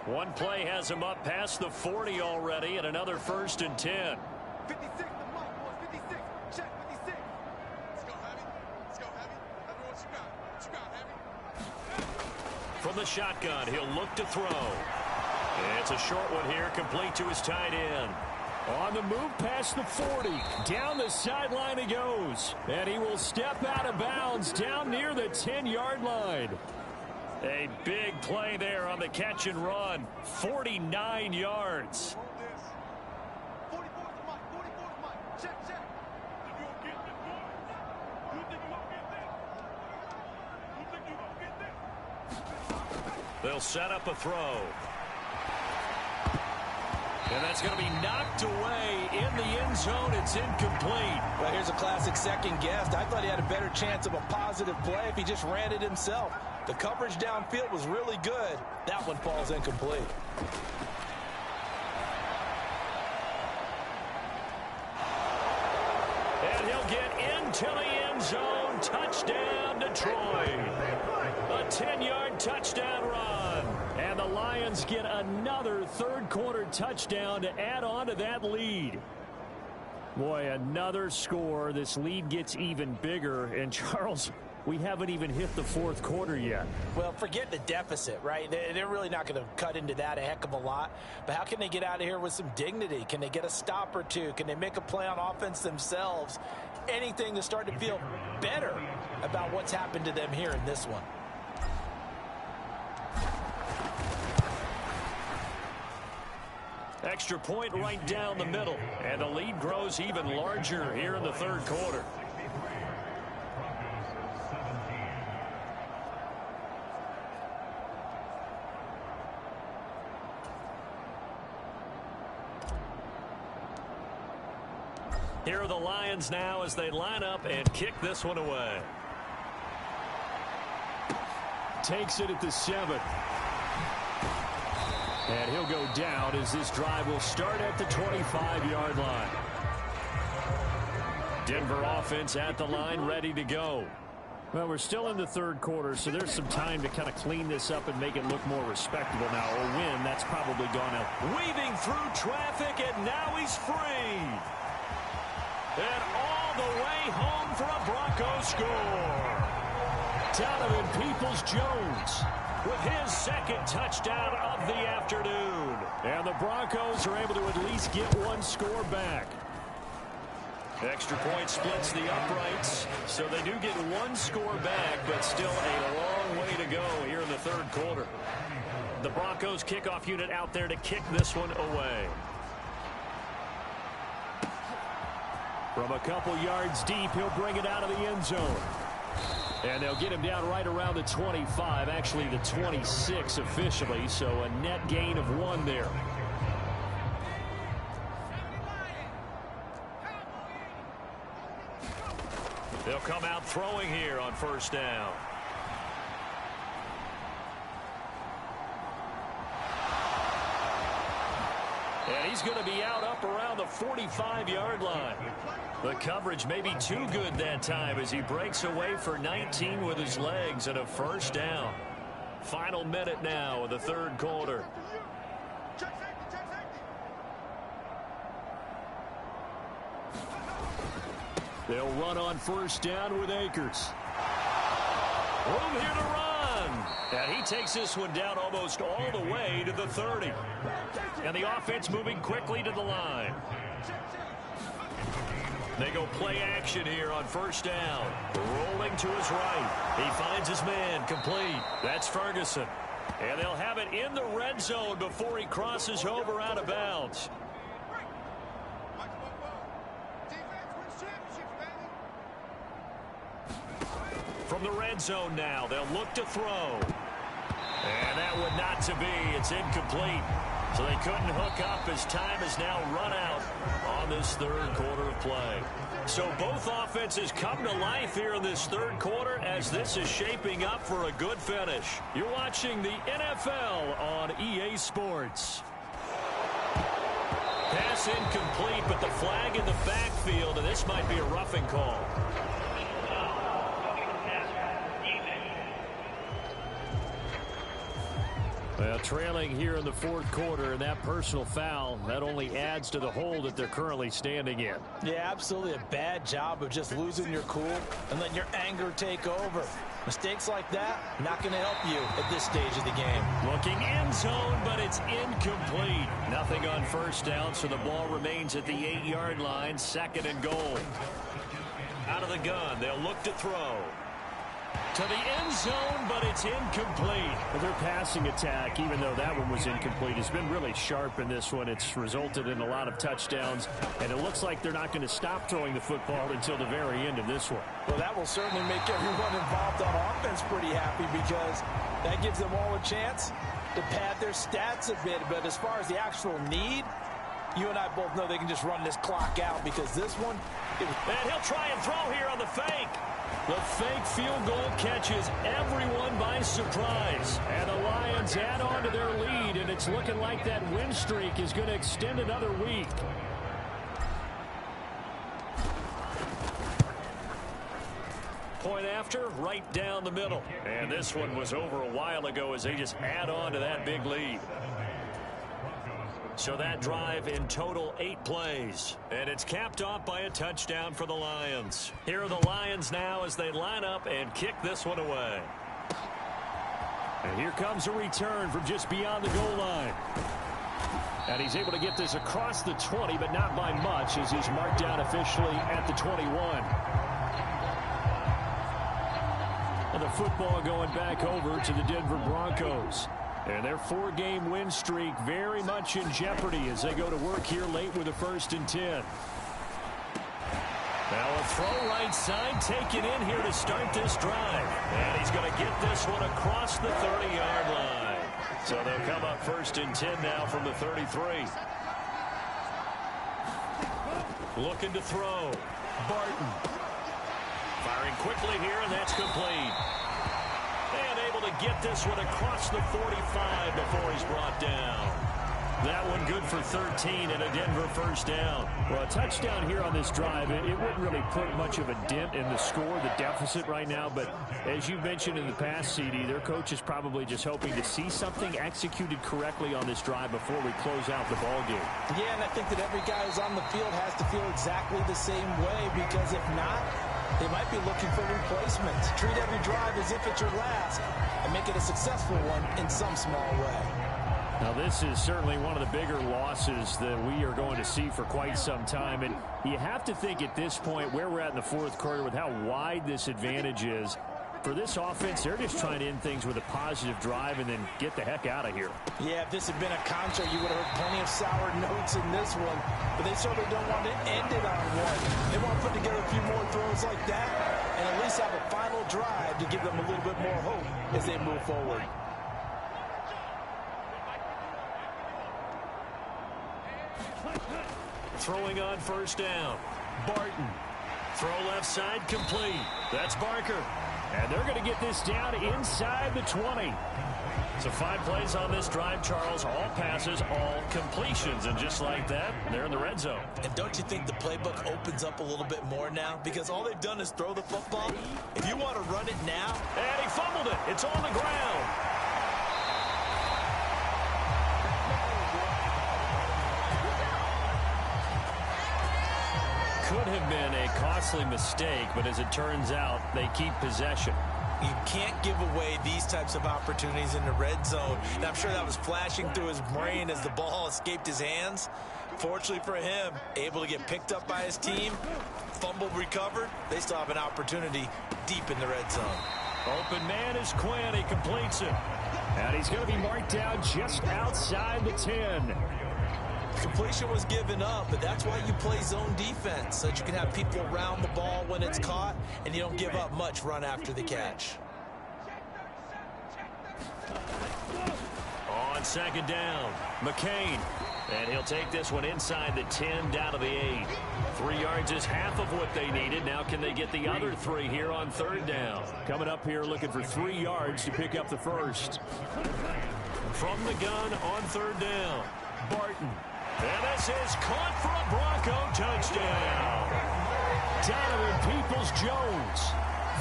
One play has him up past the 40 already, and another 1st and 10. 56, the Mike, boys, 56. Check, 56. Let's go, Heavy. Let's go, Heavy. Let me know what you got. What you got, Heavy? From the shotgun, he'll look to throw. It's a short one here, complete to his tight end. On the move past the 40. Down the sideline he goes. And he will step out of bounds down near the 10-yard line. A big play there on the catch and run. 49 yards. Hold this. 44 is the Mike. 44 is Mike. Check, check. You gonna get this, boy? You think you gonna get this? You think you gonna get this? They'll set up a throw. And that's going to be knocked away in the end zone. It's incomplete. Well, here's a classic second guess. I thought he had a better chance of a positive play if he just ran it himself. The coverage downfield was really good. That one falls incomplete. And he'll get into the end zone. Touchdown, Detroit. A 10-yard touchdown run. And the Lions get another third-quarter touchdown to add on to that lead. Boy, another score. This lead gets even bigger. And, Charles, we haven't even hit the fourth quarter yet. Well, forget the deficit, right? They're really not going to cut into that a heck of a lot. But how can they get out of here with some dignity? Can they get a stop or two? Can they make a play on offense themselves? Anything to start to feel better about what's happened to them here in this one. Extra point right down the middle. And the lead grows even larger here in the third quarter. Here are the Lions now as they line up and kick this one away. Takes it at the 7. And he'll go down as this drive will start at the 25-yard line. Denver offense at the line, ready to go. Well, we're still in the third quarter, so there's some time to kind of clean this up and make it look more respectable now. A win, that's probably gone out. Weaving through traffic, and now he's free. And all the way home for a Broncos score. Donovan Peoples-Jones with his second touchdown of the afternoon. And the Broncos are able to at least get one score back. Extra point splits the uprights, so they do get one score back, but still a long way to go here in the third quarter. The Broncos kickoff unit out there to kick this one away. From a couple yards deep, he'll bring it out of the end zone. And they'll get him down right around the 25, actually the 26 officially, so a net gain of 1 there. They'll come out throwing here on first down. And he's going to be out up around the 45-yard line. The coverage may be too good that time as he breaks away for 19 with his legs and a first down. Final minute now of the third quarter. They'll run on first down with Akers. Room here to run. And he takes this one down almost all the way to the 30. And the offense moving quickly to the line. They go play action here on first down. Rolling to his right. He finds his man complete. That's Ferguson. And they'll have it in the red zone before he crosses over out of bounds. From the red zone now, they'll look to throw. And that would not to be. It's incomplete. So they couldn't hook up as time has now run out on this third quarter of play. So both offenses come to life here in this third quarter as this is shaping up for a good finish. You're watching the NFL on EA Sports. Pass incomplete, but the flag in the backfield, and this might be a roughing call. Well, trailing here in the fourth quarter, and that personal foul, that only adds to the hole that they're currently standing in. Yeah, absolutely a bad job of just losing your cool and letting your anger take over. Mistakes like that, not going to help you at this stage of the game. Looking end zone, but it's incomplete. Nothing on first down, so the ball remains at the 8-yard line, second and goal. Out of the gun, they'll look to throw. To the end zone, but it's incomplete. Well, their passing attack, even though that one was incomplete, has been really sharp in this one. It's resulted in a lot of touchdowns, and it looks like they're not going to stop throwing the football until the very end of this one. Well, that will certainly make everyone involved on offense pretty happy because that gives them all a chance to pad their stats a bit. But as far as the actual need, you and I both know they can just run this clock out because this one... And he'll try and throw here on the fake. The fake field goal catches everyone by surprise. And the Lions add on to their lead, and it's looking like that win streak is going to extend another week. Point after, right down the middle. And this one was over a while ago as they just add on to that big lead. So that drive in total 8 plays. And it's capped off by a touchdown for the Lions. Here are the Lions now as they line up and kick this one away. And here comes a return from just beyond the goal line. And he's able to get this across the 20, but not by much as he's marked down officially at the 21. And the football going back over to the Denver Broncos. And their 4-game win streak very much in jeopardy as they go to work here late with a 1st and 10. Now a throw right side taken in here to start this drive. And he's going to get this one across the 30-yard line. So they'll come up 1st and 10 now from the 33. Looking to throw. Barton. Firing quickly here, and that's complete. And able to get this one across the 45 before he's brought down. That one good for 13 and a Denver first down. Well, a touchdown here on this drive, it wouldn't really put much of a dent in the score, the deficit right now. But as you mentioned in the past, CD, their coach is probably just hoping to see something executed correctly on this drive before we close out the ball game. Yeah, and I think that every guy who's on the field has to feel exactly the same way, because if not, they might be looking for replacements. Treat every drive as if it's your last and make it a successful one in some small way. Now, this is certainly one of the bigger losses that we are going to see for quite some time. And you have to think at this point where we're at in the fourth quarter with how wide this advantage is. For this offense, they're just trying to end things with a positive drive and then get the heck out of here. Yeah, if this had been a concert, you would have heard plenty of sour notes in this one. But they certainly don't want to end it on one. They want to put together a few more throws like that and at least have a final drive to give them a little bit more hope as they move forward. Throwing on first down. Barton. Throw left side complete. That's Barker. And they're going to get this down inside the 20. So 5 plays on this drive, Charles. All passes, all completions. And just like that, they're in the red zone. And don't you think the playbook opens up a little bit more now? Because all they've done is throw the football. If you want to run it now. And he fumbled it. It's on the ground. Could have been a costly mistake, but as it turns out, they keep possession. You can't give away these types of opportunities in the red zone. And I'm sure that was flashing through his brain as the ball escaped his hands. Fortunately for him, able to get picked up by his team, fumbled, recovered. They still have an opportunity deep in the red zone. Open man is Quinn. He completes it. And he's going to be marked down just outside the 10. Completion was given up, but that's why you play zone defense, so that you can have people around the ball when it's caught, and you don't give up much run after the catch. On second down, McCain. And he'll take this one inside the 10, down to the 8. 3 yards is half of what they needed. Now can they get the other 3 here on third down? Coming up here looking for 3 yards to pick up the first. From the gun on third down, Barton. And this is caught for a Bronco touchdown. Donovan Peoples-Jones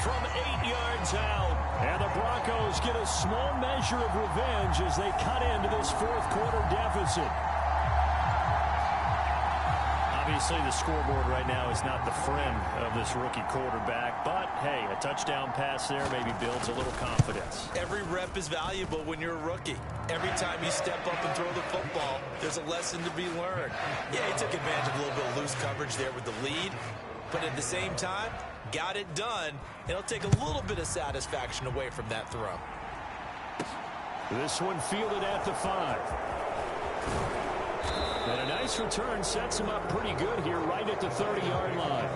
from 8 yards out. And the Broncos get a small measure of revenge as they cut into this fourth quarter deficit. Obviously, the scoreboard right now is not the friend of this rookie quarterback. But, hey, a touchdown pass there maybe builds a little confidence. Every rep is valuable when you're a rookie. Every time you step up and throw the football, there's a lesson to be learned. Yeah, he took advantage of a little bit of loose coverage there with the lead. But at the same time, got it done. It'll take a little bit of satisfaction away from that throw. This one fielded at the 5. And a nice return sets him up pretty good here right at the 30-yard line.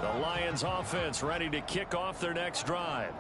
The Lions offense ready to kick off their next drive.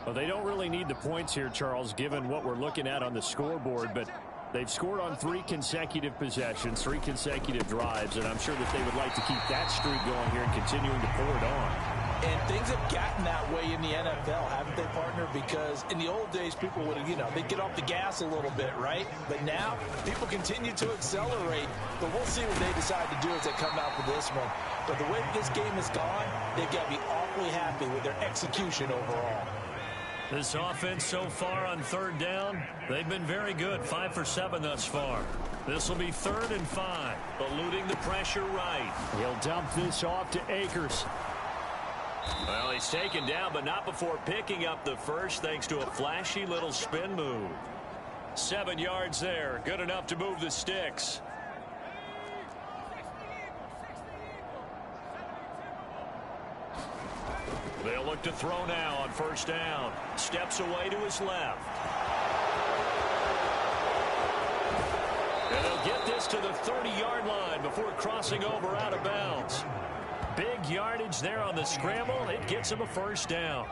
Well, they don't really need the points here, Charles, given what we're looking at on the scoreboard, but they've scored on 3 consecutive possessions, 3 consecutive drives, and I'm sure that they would like to keep that streak going here and continuing to pour it on. And things have gotten that way in the NFL, haven't they, partner? Because in the old days, people would, they'd get off the gas a little bit, right? But now, people continue to accelerate. But we'll see what they decide to do as they come out for this one. But the way this game has gone, they've got to be awfully happy with their execution overall. This offense so far on third down, they've been very good. 5 for 7 thus far. This will be 3rd and 5. Eluding the pressure right. He'll dump this off to Akers. Well, he's taken down, but not before picking up the first thanks to a flashy little spin move. 7 yards there. Good enough to move the sticks. They'll look to throw now on first down. Steps away to his left. And they'll get this to the 30-yard line before crossing over out of bounds. Big yardage there on the scramble. It gets him a first down.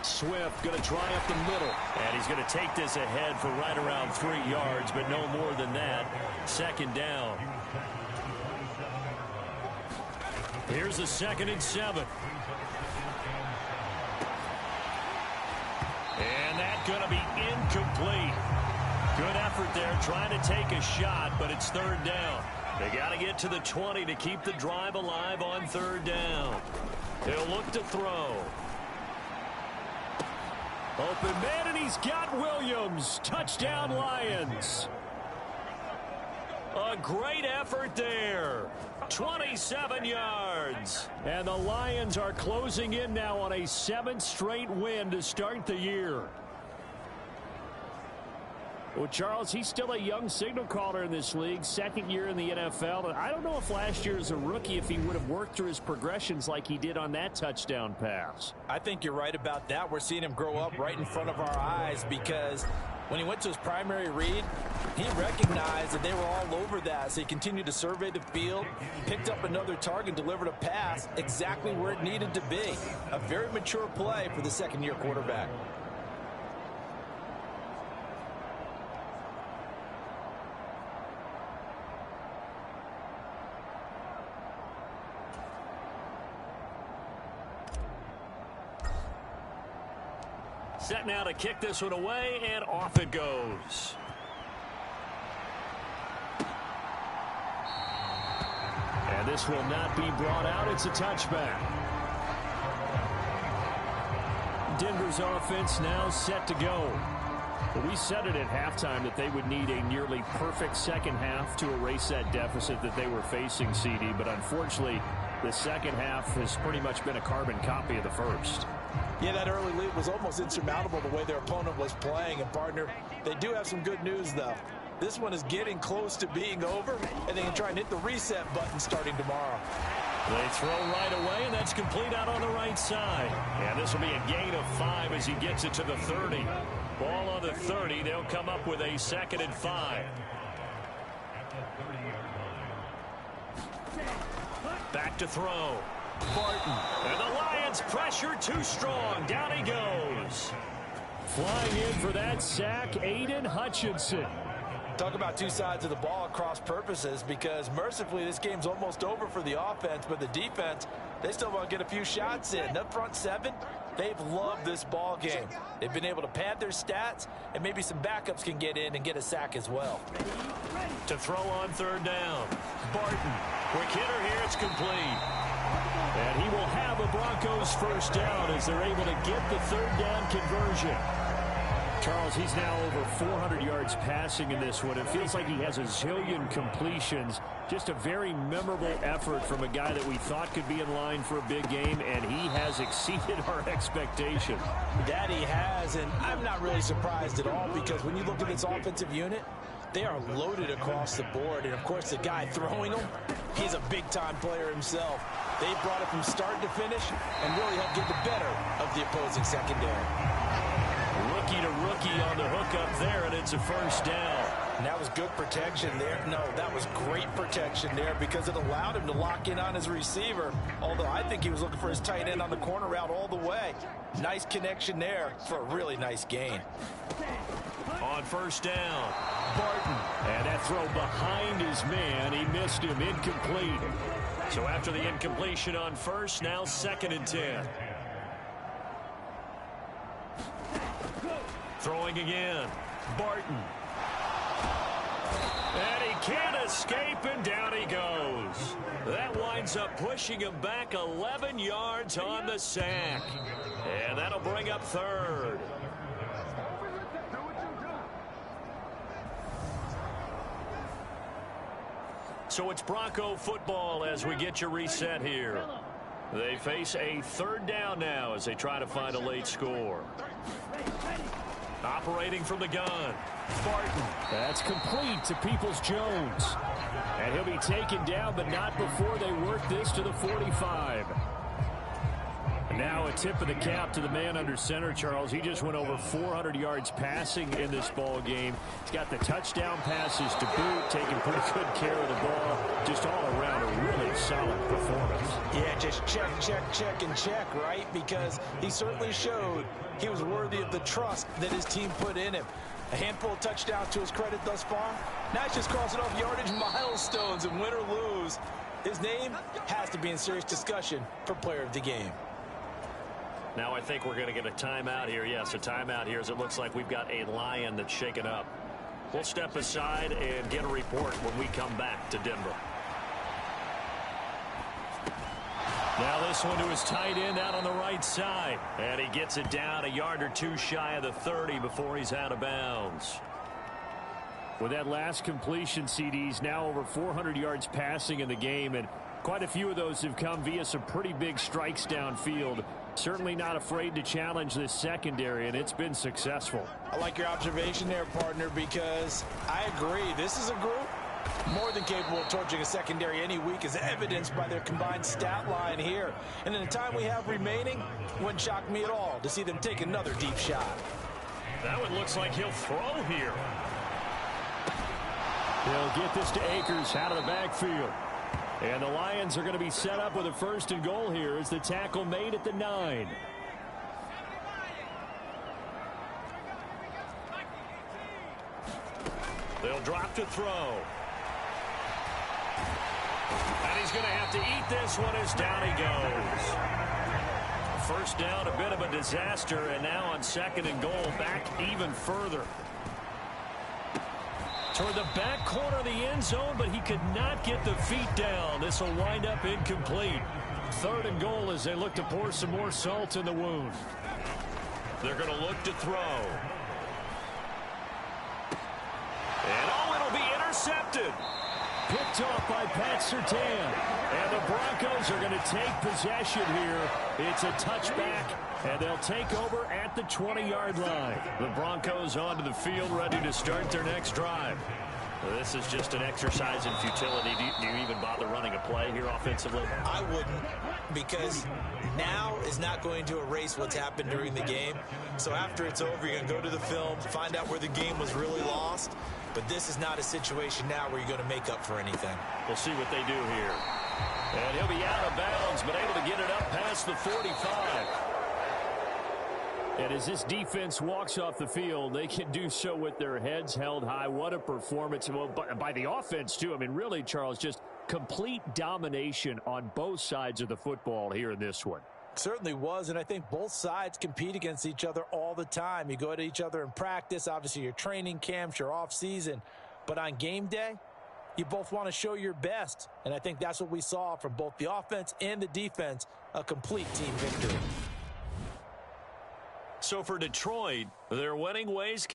Swift going to try up the middle. And he's going to take this ahead for right around 3 yards, but no more than that. 2nd down. Here's a 2nd and 7. And that's going to be incomplete. Good effort there trying to take a shot, but it's 3rd down. They got to get to the 20 to keep the drive alive on 3rd down. They'll look to throw. Open man, and he's got Williams. Touchdown, Lions. A great effort there. 27 yards. And the Lions are closing in now on a 7th straight win to start the year. Well, Charles, he's still a young signal caller in this league, 2nd year in the NFL. And I don't know if last year as a rookie, if he would have worked through his progressions like he did on that touchdown pass. I think you're right about that. We're seeing him grow up right in front of our eyes because when he went to his primary read, he recognized that they were all over that. So he continued to survey the field, picked up another target, delivered a pass exactly where it needed to be. A very mature play for the 2nd-year quarterback. Set now to kick this one away, and off it goes. And this will not be brought out. It's a touchback. Denver's offense now set to go. But we said it at halftime that they would need a nearly perfect second half to erase that deficit that they were facing, CD. But unfortunately, the second half has pretty much been a carbon copy of the first. Yeah, that early lead was almost insurmountable the way their opponent was playing. And, partner, they do have some good news, though. This one is getting close to being over, and they can try and hit the reset button starting tomorrow. They throw right away, and that's complete out on the right side. And this will be a gain of 5 as he gets it to the 30. Ball on the 30. They'll come up with a 2nd and 5. Back to throw. Barton. And the Lions pressure too strong. Down he goes. Flying in for that sack, Aiden Hutchinson. Talk about two sides of the ball at cross purposes, because mercifully this game's almost over for the offense, but the defense, they still want to get a few shots in. Up front 7, they've loved this ball game. They've been able to pad their stats, and maybe some backups can get in and get a sack as well. To throw on 3rd down. Barton. Quick hitter here. It's complete. And he will have a Broncos 1st down as they're able to get the 3rd down conversion. Charles, he's now over 400 yards passing in this one. It feels like he has a zillion completions. Just a very memorable effort from a guy that we thought could be in line for a big game, and he has exceeded our expectation. That he has, and I'm not really surprised at all, because when you look at this offensive unit, they are loaded across the board. And, of course, the guy throwing them, he's a big-time player himself. They brought it from start to finish and really helped get the better of the opposing secondary. Rookie to rookie on the hookup there, and it's a 1st down. And that was good protection there. No, that was great protection there, because it allowed him to lock in on his receiver, although I think he was looking for his tight end on the corner route all the way. Nice connection there for a really nice gain. On 1st down, Barton. And that throw behind his man. He missed him. Incomplete. So after the incompletion on 1st, now 2nd and 10. Throwing again. Barton. And he can't escape, and down he goes. That winds up pushing him back 11 yards on the sack. And that'll bring up 3rd. So it's Bronco football as we get your reset here. They face a 3rd down now as they try to find a late score. Operating from the gun. Barton. That's complete to Peoples-Jones. And he'll be taken down, but not before they work this to the 45. Now a tip of the cap to the man under center, Charles. He just went over 400 yards passing in this ball game. He's got the touchdown passes to boot, taking pretty good care of the ball. Just all around a really solid performance. Yeah, just check, and check, right? Because he certainly showed he was worthy of the trust that his team put in him. A handful of touchdowns to his credit thus far. Now he's just crossing off yardage milestones, and win or lose, His name has to be in serious discussion for player of the game. Now I think we're going to get a timeout here. Yes, a timeout here as it looks like we've got a Lion that's shaken up. We'll step aside and get a report when we come back to Denver. Now this one to his tight end out on the right side. And he gets it down a yard or two shy of the 30 before he's out of bounds. With that last completion, CD's now over 400 yards passing in the game, and quite a few of those have come via some pretty big strikes downfield. Certainly not afraid to challenge this secondary, and it's been successful. I like your observation there, partner, because I agree. This is a group more than capable of torching a secondary any week, as evidenced by their combined stat line here. And in the time we have remaining, it wouldn't shock me at all to see them take another deep shot. That one looks like he'll throw here. They'll get this to Akers out of the backfield. And the Lions are going to be set up with a 1st and goal here as the tackle made at the 9. They'll drop to throw. And he's going to have to eat this one as down he goes. First down, a bit of a disaster, and now on 2nd and goal, back even further. Toward the back corner of the end zone, but he could not get the feet down. This will wind up incomplete. 3rd and goal as they look to pour some more salt in the wound. They're going to look to throw. And it'll be intercepted. Picked off by Pat Surtain. And the Broncos are going to take possession here. It's a touchback, and they'll take over at the 20-yard line. The Broncos onto the field, ready to start their next drive. This is just an exercise in futility. Do you even bother running a play here offensively? I wouldn't, because now is not going to erase what's happened during the game. So after it's over, you're going to go to the film, find out where the game was really lost. But this is not a situation now where you're going to make up for anything. We'll see what they do here. And he'll be out of bounds, but able to get it up past the 45. And as this defense walks off the field, they can do so with their heads held high. What a performance by the offense, too. I mean, really, Charles, just complete domination on both sides of the football here in this one. Certainly was, and I think both sides compete against each other all the time. You go at each other in practice, obviously your training camps, your off-season. But on game day, you both want to show your best. And I think that's what we saw from both the offense and the defense, a complete team victory. So for Detroit, their winning ways